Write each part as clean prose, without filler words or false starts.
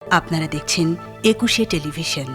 আপনারা দেখছেন একুশে টেলিভিশন।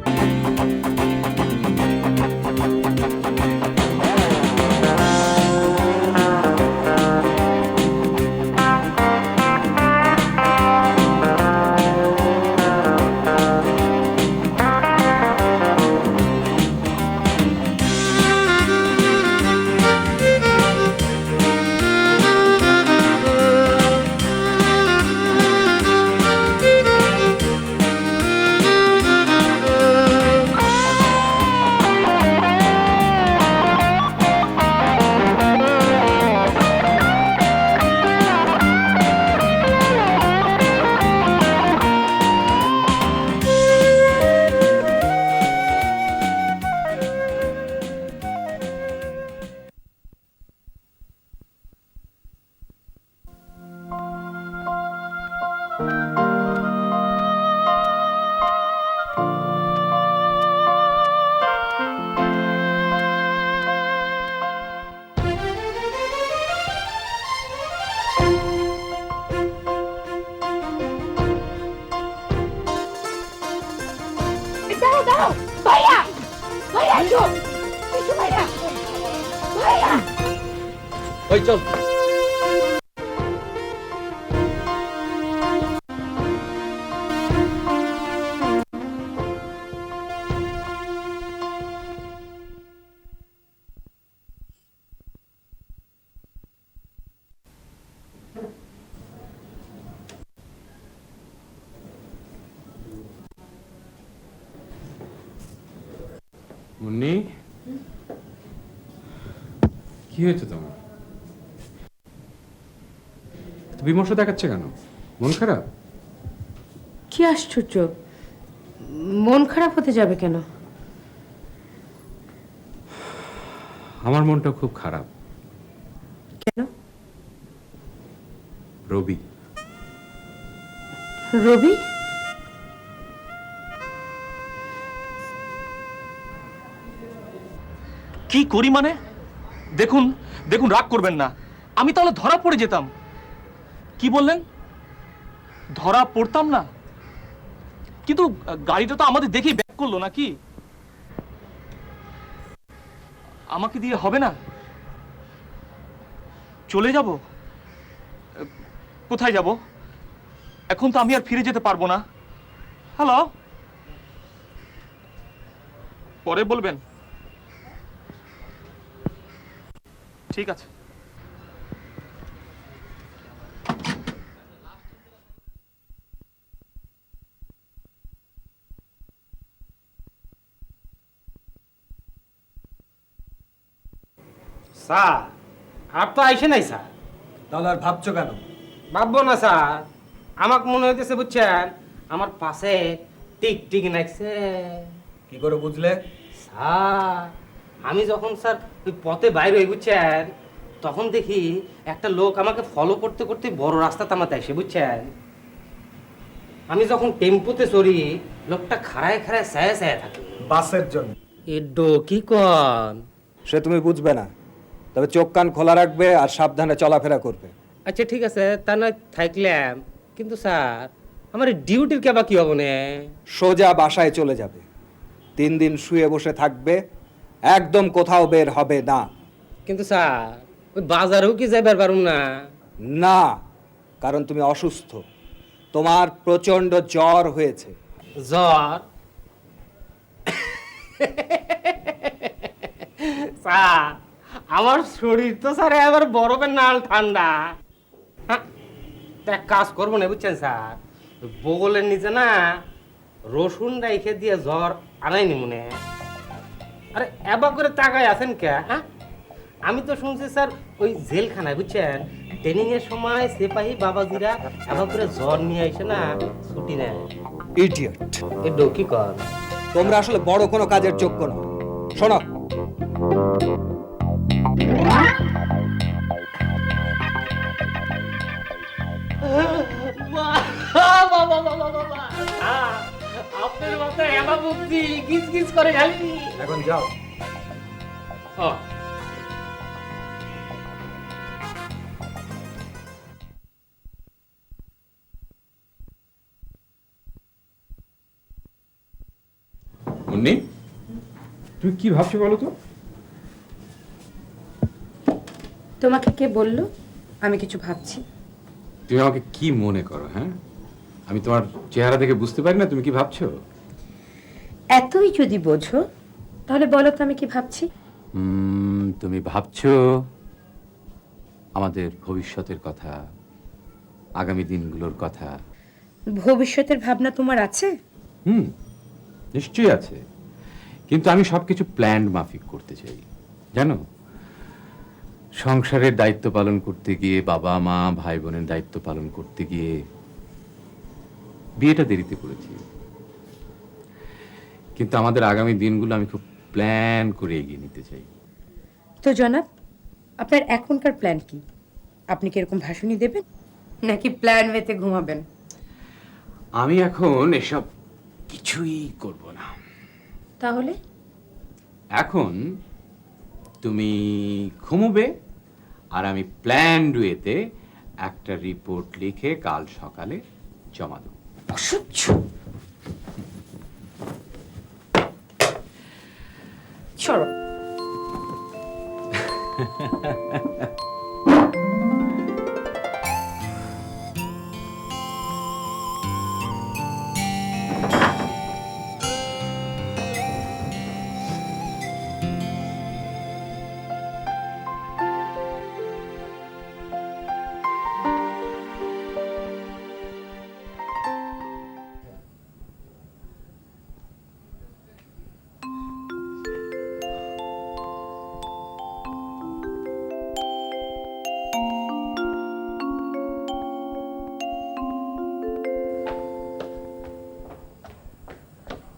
চল মুন্নি, কি হয়েছে তোমার? বিমর্ষ দেখাচ্ছে কেন? মন খারাপ? কি আশ্চর্য, মন খারাপ হতে যাবে কেন? আমার মনটা খুব খারাপ। কেন? রবি। রবি? কি করি মানে? দেখুন দেখুন, রাগ করবেন না, আমি তাহলে ধরা পড়ে যেতাম। কি বললেন? ধরা পড়তাম না? কিন্তু গাড়িটা তো আমাদের দেখেই ব্যাক করলো নাকি? আমাকে দিয়ে হবে না? চলে যাব? কোথায় যাব? এখন তো আমি আর ফিরে যেতে পারবো না। হ্যালো, পরে বলবেন। ঠিক আছে। স্যার, আর তো আইসে নাই স্যার। তাহলে আর ভাবছো কেন? ভাববো না স্যার, আমাকে মনে হইতেছে বুঝছেন আমার পাশে টিক টিক নাকছে। কি করে বুঝলে? স্যার, আমি যখন স্যার ওই পথে বাইরে হই বুঝছেন, তখন দেখি একটা লোক আমাকে ফলো করতে করতে বড় রাস্তা তামাতে আসে বুঝছেন। আমি যখন টেম্পুতে চড়ি, লোকটা খাড়ায় খাড়ায় ছায়া ছায়া থাকে। বাসের জন্য। এডো কি কন? সে তুমি বুঝবে না, তবে চোখ কান খোলা রাখবে আর সাবধানে চলাফেরা করবে। আচ্ছা ঠিক আছে, তা নয় থাকলাম, কিন্তু স্যার আমার ডিউটির কেবা কি হবে না? সোজা বাসায় চলে যাবে, 3 দিন শুয়ে বসে থাকবে, একদম কোথাও বের হবে না। কিন্তু স্যার ওই বাজারেও কি যাইবার পারুম না? না, কারণ তুমি অসুস্থ, তোমার প্রচন্ড জ্বর হয়েছে। জ্বর? স্যার, আমার শরীর তো স্যার এবার বরফের নাল ঠান্ডা। হ্যাঁ, তা এক কাজ করবো না বুঝছেন স্যার, ওই বগলের নিচে না রসুন রাইখে দিয়ে জ্বর আনাইনি মনে। আরে এবার করে তাকায় আছেন কে? হ্যাঁ, আমি তো শুনছি স্যার ওই জেলখানায় বুঝছেন ট্রেনিং এর সময় সিপাহী বাবাজিরা এবার করে জ্বর নিয়ে এসে না ছুটি নেয়। ইডিয়েট, এ ডোকি কর। তোমরা আসলে বড় কোনো কাজের যোগ্য না। শোনো, আপনার মাথায় এমা বুদ্ধি গিজ গিজ করে খালি। এখন যাও। মুন্নি, তুমি কি ভাবছো বলো তো? তোমাকে কে বলল আমি কিছু ভাবছি? তুমি আমাকে কি মনে করো? হ্যাঁ, আমি তোমার চেহারা দেখে বুঝতে পারি না তুমি কি ভাবছো? এতই যদি বোঝো তাহলে বলো তো আমি কি ভাবছি। তুমি ভাবছো আমাদের ভবিষ্যতের কথা, আগামী দিনগুলোর কথা। ভবিষ্যতের ভাবনা তোমার আছে? নিশ্চয়ই আছে, কিন্তু আমি সবকিছু প্ল্যান্ড মাফিক করতে চাই। জানো, সংসারের দায়িত্ব পালন করতে গিয়ে, বাবা মা ভাই বোনের দায়িত্ব পালন করতে গিয়ে বিয়েটা দেরিতে করেছি, কিন্তু আমাদের আগামী দিনগুলো আমি খুব প্ল্যান করে এগিয়ে নিতে চাই। তো জনাব, আপনার এখনকার প্ল্যান কি? আপনি কি এরকম ভাষণই দেবেন নাকি প্ল্যান ওয়েতে ঘুমাবেন? আমি এখন এসব কিছুই করব না। তাহলে এখন তুমি ঘুমোবে আর আমি প্ল্যান্ড ওয়েতে একটা রিপোর্ট লিখে কাল সকালে জমা দেব। অসহ্য। সরো।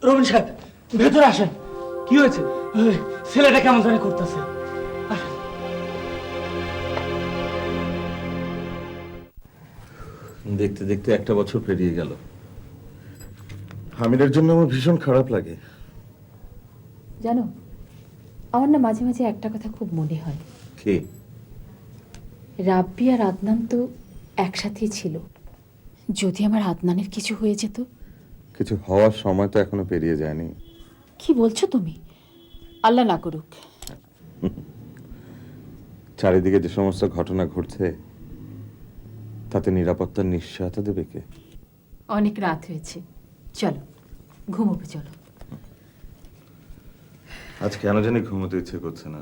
রবিন সাহেব, ভেতরে আসেন। কি হয়েছে? ওই ছেলেটা কেমন জানি করতেছে। দেখতে দেখতে একটা বছর পেরিয়ে গেল। হামিদের জন্য আমার ভীষণ খারাপ লাগে। জানো, আমার না মাঝে মাঝে একটা কথা খুব মনে হয়। কে? রাব্বি আর আদনান তো একসাথেই ছিল। যদি আমার আদনানের কিছু হয়ে যেত। কিছু হওয়ার সময় তো এখনো পেরিয়ে যায়নি। কি বলছো তুমি? আল্লাহ না করুক। চারিদিকে যে সমস্ত ঘটনা ঘটছে তাতে নিরাপত্তার নিশ্চয়তা দেবে কে? অনেক রাত হয়েছে, চলো ঘুমোবে। চলো। আজ কেন জানি ঘুমোতে ইচ্ছে করছে না।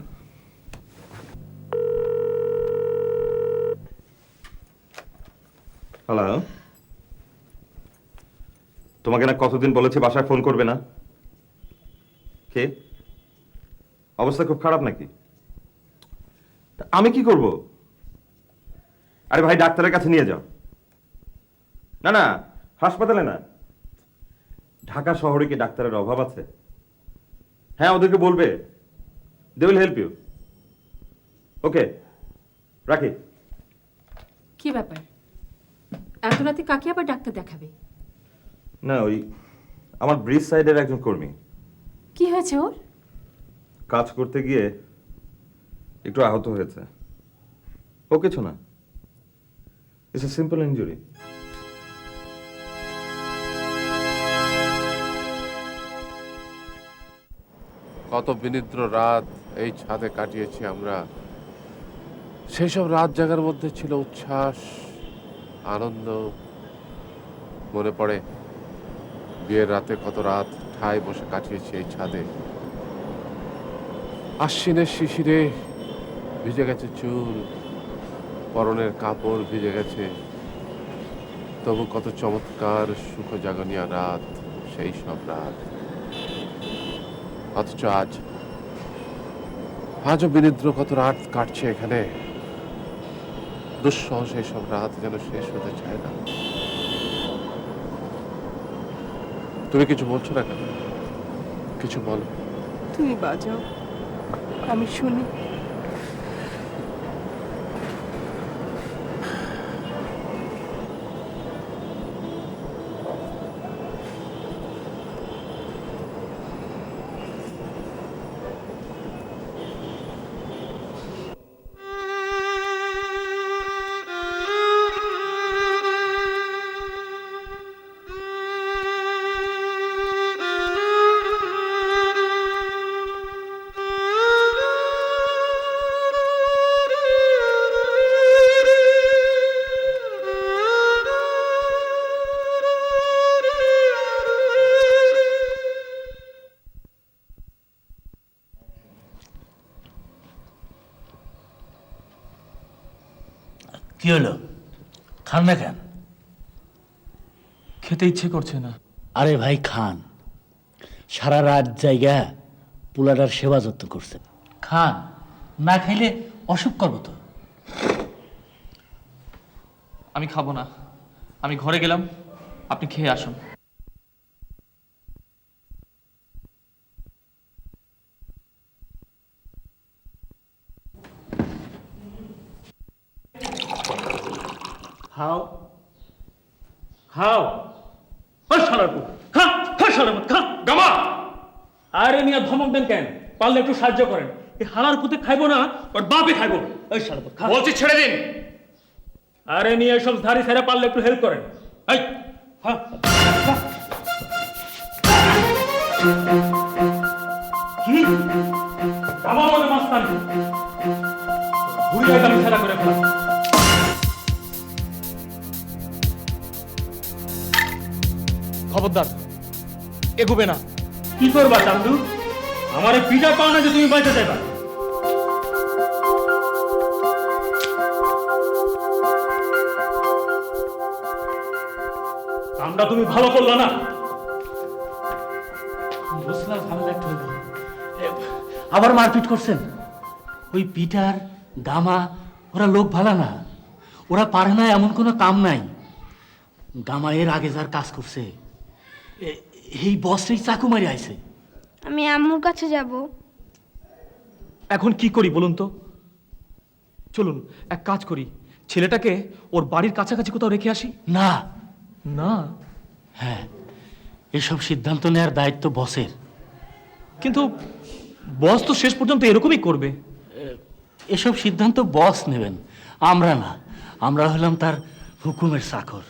হ্যালো, তোমাকে না কতদিন বলেছি বাসায় ফোন করবে না? কে? অবস্থা খুব খারাপ নাকি? তা আমি কি করব? আরে ভাই, ডাক্তারের কাছে নিয়ে যাও। না না, হাসপাতালে না, ঢাকা শহরে কি ডাক্তারের অভাব আছে? হ্যাঁ, ওদেরকে বলবে, দে উইল হেল্প ইউ। ওকে, রাখি। কি ব্যাপার, এত রাতে কাকে আবার ডাক্তার দেখাবে? না, ওই আমার ব্রিজ সাইডের একজন কর্মী কি হয়েছে ওর? কাজ করতে গিয়ে একটু আহত হয়েছে। ও কিছু না, ইটস এ সিম্পল ইনজুরি। কত বিনিদ্র রাত এই ছাদে কাটিয়েছি আমরা। সেই সব রাত জাগার মধ্যে ছিল উচ্ছ্বাস, আনন্দ। মনে পড়ে বিয়ের রাতে কত রাত ঠায় বসে কাটিয়েছি এই ছাদে। আশ্বিনের শিশিরে ভিজে গেছে চুল, পরনের কাপড় ভিজে গেছে, তবু কত চমৎকার সুখ জাগনিয়া রাত সেই সব রাত। অথচ আজও বিনিদ্র কত রাত কাটছে এখানে। দুঃসহ সেই সব রাত যেন শেষ হতে চায় না। তুমি কিছু বলছো না কেন? কিছু বলো। তুমি বাজাও, আমি শুনি। কি হলো, খান না কেন? খেতে ইচ্ছে করছে না। আরে ভাই খান, সারা রাত জায়গা পোলাটার সেবা যত্ন করছে, খান। না খাইলে অসুখ করবো তো। আমি খাবো না, আমি ঘরে গেলাম, আপনি খেয়ে আসুন। খাও খাও, ওই শালার পুত, খা খা শালার পুত, খা। গামা! আরে মিয়া ধমক দেন কেন? পারলে একটু সাহায্য করেন। এই হালার পুতে খাইবো না, ওর বাপে খাইবো। ওই শালার পুত, খা। বলছি ছেড়ে দিন। আরে মিয়া সব ধারি ছেড়ে পারলে একটু হেল্প করেন। এই খা, খা। কি আমার মনে মাস্তান ঘুরিয়ে আমি ছেড়া করে ফেলাম। খবরদার, এগোবে না। কি করবা চান্দু? আমার পিঠা পাও না যে তুমি বাইতে যাইবা। কামটা তুমি ভালো করলা না। বুঝলাম ঝামেলা একটু হইলো। আবার মারপিট করছেন? ওই পিটার গামা ওরা লোক ভালো না, ওরা পারে না এমন কোনো কাম নাই। গামা এর আগে যার কাজ করছে এই বসটাই চাকু মারি আইছে। আমি আম্মুর কাছে যাব। এখন কি করি বলুন তো? চলুন এক কাজ করি, ছেলেটাকে ওর বাড়ির কাছাকাছি কোথাও রেখে আসি। না না? হ্যাঁ, এসব সিদ্ধান্ত নেওয়ার দায়িত্ব বসের। কিন্তু বস তো শেষ পর্যন্ত এরকমই করবে। এসব সিদ্ধান্ত বস নেবেন, আমরা না। আমরা হলাম তার হুকুমের চাকর।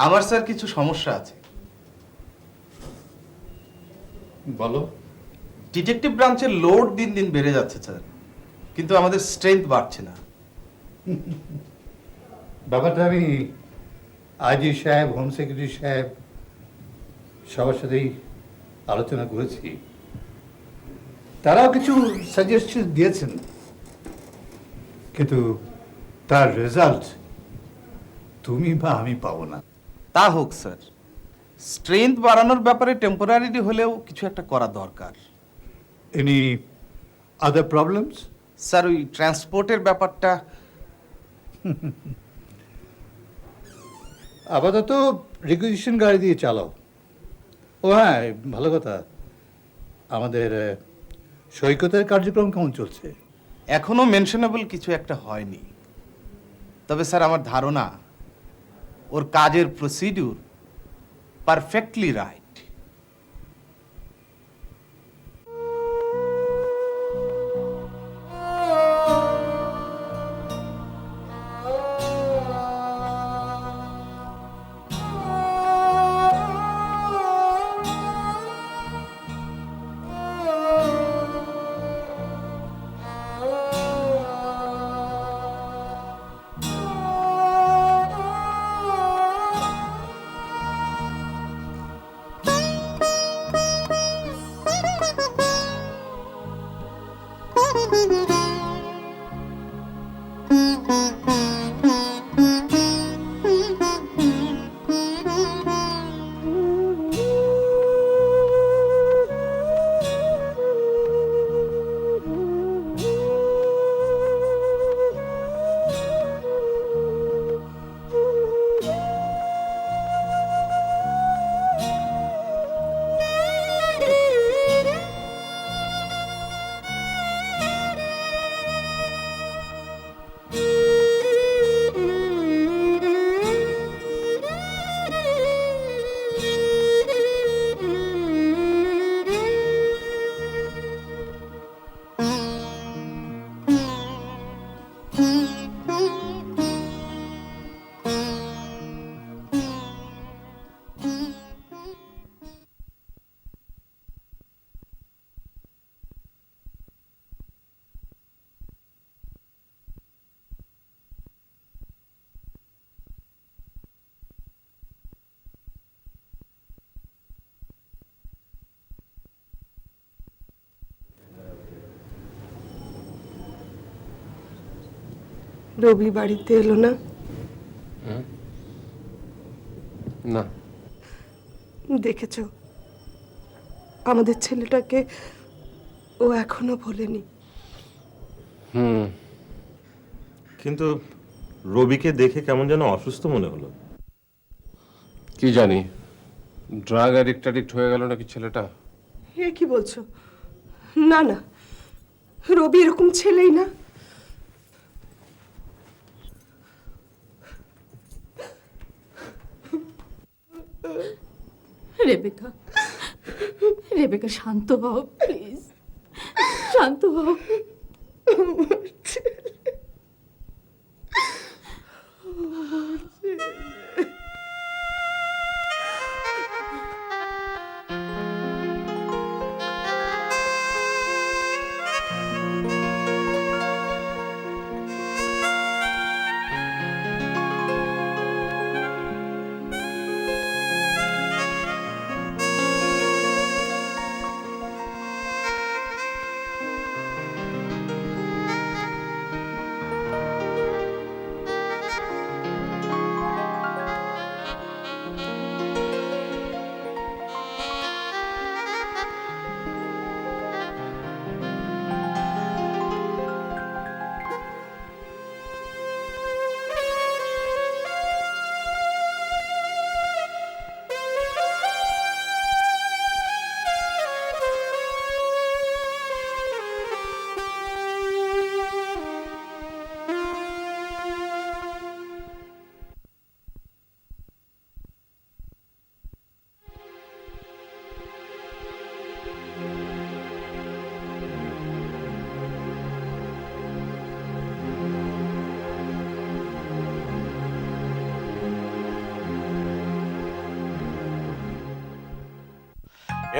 আমার স্যার কিছু সমস্যা আছে। বলো। ডিটেকটিভ ব্রাঞ্চের লোড দিন দিন বেড়ে যাচ্ছে স্যার, কিন্তু আমাদের স্ট্রেংথ বাড়ছে না। ব্যাপারটা আমি আইজি সাহেব, হোম সেক্রেটারি সাহেব সবার সাথেই আলোচনা করেছি। তারাও কিছু সাজেশন দিয়েছেন, কিন্তু তার রেজাল্ট তুমি বা আমি পাবো না। তা হোক স্যার, স্ট্রেংথ বাড়ানোর ব্যাপারে টেম্পোরারি হলেও কিছু একটা করা দরকার। Any other problems? স্যার ওই ট্রান্সপোর্টের ব্যাপারটা। আপাতত রিকুইজিশন গাড়ি দিয়ে চালাও। ও হ্যাঁ, ভালো কথা, আমাদের সৈকতের কার্যক্রম কেমন চলছে? এখনো মেনশনেবল কিছু একটা হয়নি, তবে স্যার আমার ধারণা ওর কাজের প্রসিডিউর পারফেক্টলি রাইট। রবি বাড়িতে এলো না? না। দেখেছো আমাদের ছেলেটাকে ও এখনো ভোলেনি। কিন্তু রবিকে দেখে কেমন যেন অসুস্থ মনে হলো। কি জানি, ড্রাগ অ্যাডিক্ট হয়ে গেল নাকি ছেলেটা। এ কি বলছো? না না, রবি এরকম ছেলেই না। রেবেকা, রেবেকা শান্ত হও প্লিজ, শান্ত হও।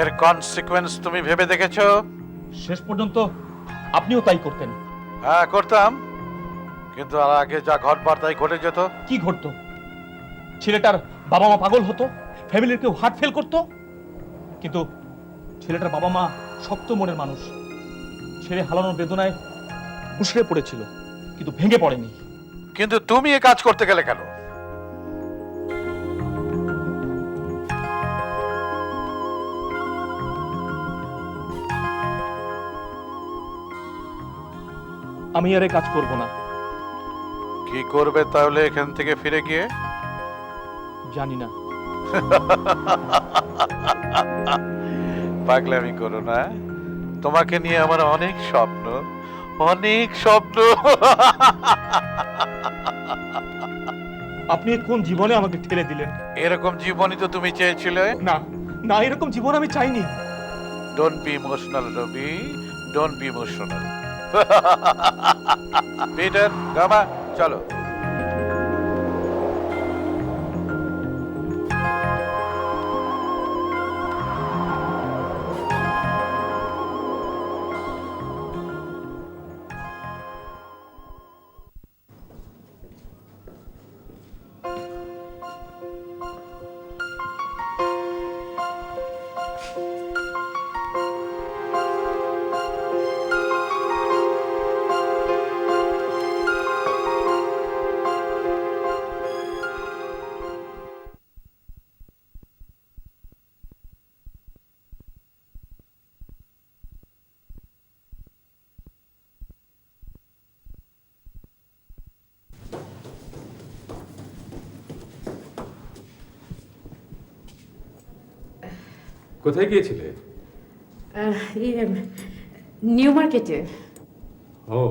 এর কনসিকোয়েন্স তুমি ভেবে দেখেছো? শেষ পর্যন্ত আপনিও তাই করতেন। হ্যাঁ করতাম, কিন্তু আর আগে যা ঘটবার তাই ঘটে যেত। কি ঘটতো? ছেলেটার বাবা মা পাগল হতো, ফ্যামিলির কেউ হার্ট ফেল করতো। কিন্তু ছেলেটার বাবা মা শক্ত মনের মানুষ, ছেলে হারানোর বেদনায় মুষড়ে পড়েছিল, কিন্তু ভেঙে পড়েনি। কিন্তু তুমি এ কাজ করতে গেলে কেন? আমি আর এ কাজ করব না। কি করবে তাহলে এখান থেকে ফিরে গিয়ে? জানি না। পাগলামি করো না, তোমাকে নিয়ে আমার অনেক স্বপ্ন, অনেক স্বপ্ন। আপনি কোন জীবনে আমাকে ঠেলে দিলেন? এরকম জীবনই তো তুমি চেয়েছিলে। না না, এরকম জীবন আমি চাইনি। Don't be emotional Rabi, don't be emotional. Peter, Gama, চলো। কোথায় গিয়েছিলে? নিউ মার্কেটে। ও,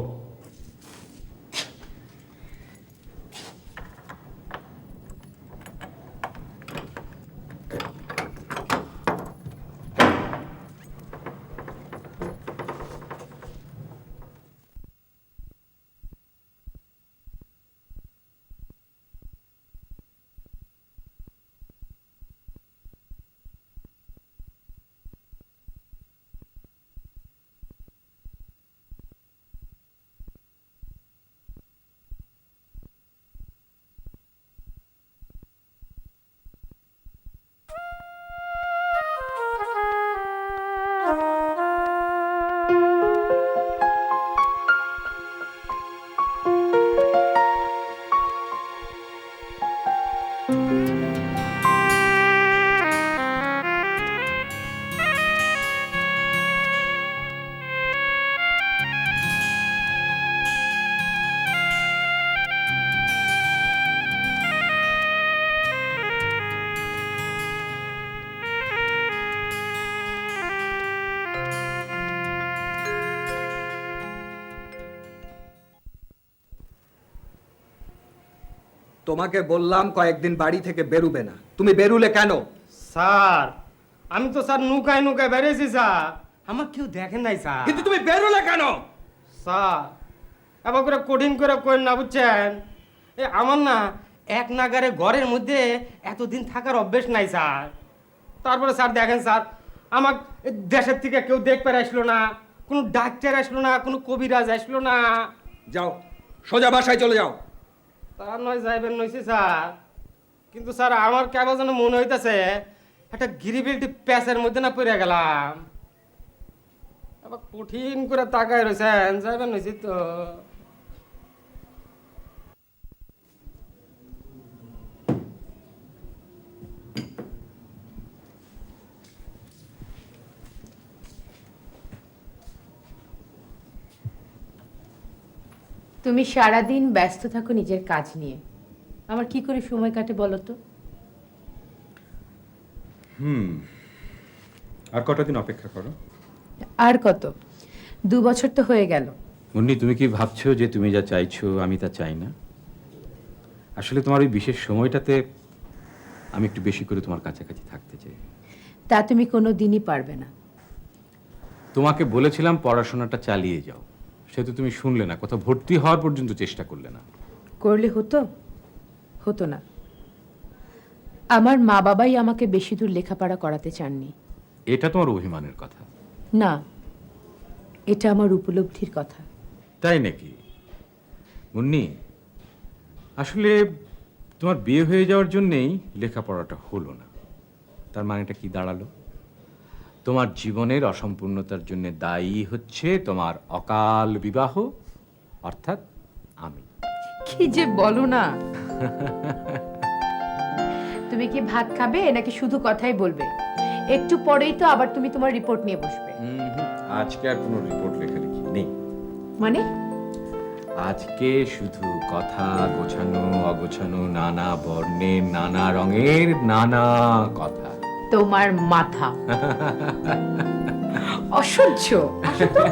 তোমাকে বললাম কয়েকদিন বাড়ি থেকে বেরুবে না, তুমি বেরুলে কেন? স্যার আমি তো স্যার নৌকায় নৌকায় বেরিয়েছি স্যার, আমার কেউ দেখেন নাই স্যার। কিন্তু তুমি বেরুলে কেন? স্যার এবার করে কঠিন করে করেন না, বুঝছেন? আমার না এক নাগারে ঘরের মধ্যে এতদিন থাকার অভ্যেস নাই স্যার। তারপরে স্যার দেখেন স্যার, আমার দেশের থেকে কেউ দেখতে আসলো না, কোনো ডাক্তার আসলো না, কোনো কবিরাজ আসলো না। যাও সোজা বাসায় চলে যাও। তা নয় যাইবেন নইছি স্যার, কিন্তু স্যার আমার কেবল যেন মনে হইতেছে একটা গিরিবিলটি প্যাসের মধ্যে না পড়ে গেলাম। আবার কঠিন করে তাকায় রয়েছেন, যাইবেন নইছি তো। তুমি সারাদিন ব্যস্ত থাকো নিজের কাজ নিয়ে, আমার কি করে সময় কাটে বলো তো? আর কটা দিন অপেক্ষা করো। আর কত, 2 বছর তো হয়ে গেল। মুন্নি, তুমি কি ভাবছো যে তুমি যা চাইছো আমি তা চাই না? আসলে তোমার ওই বিশেষ সময়টাতে আমি একটু বেশি করে তোমার কাছাকাছি থাকতে চাই। তা তুমি কোনো দিনই পারবে না। তোমাকে বলেছিলাম পড়াশোনাটা চালিয়ে যাও, সে তো তুমি শুনলে না, কোথাও ভর্তি হওয়ার পর্যন্ত চেষ্টা করলে না। করলে হতো? হতো না। আমার মা বাবাই আমাকে বেশি দূর লেখাপড়া করাতে চাননি। এটা তোমার অভিমানের কথা? না, এটা আমার উপলব্ধির কথা। তাই নাকি? মুন্নি, আসলে তোমার বিয়ে হয়ে যাওয়ার জন্যেই লেখাপড়াটা হলো না। তার মানেটা কি দাঁড়ালো? তোমার জীবনের অসম্পূর্ণতার জন্য দায়ী হচ্ছে তোমার অকাল বিবাহ, অর্থাৎ আমি। কি যে বলো না। তুমি কি ভাত খাবে নাকি শুধু কথাই বলবে? একটু পরেই তো আবার তুমি তোমার রিপোর্ট নিয়ে বসবে। আজকে আর কোনো রিপোর্ট লেখালেখি নেই। মানে? আজকে শুধু কথা গোছানো অগোছানো, নানা বর্ণের নানা রঙের নানা কথা। তোমার মাথা অসহ্য। আসো তো।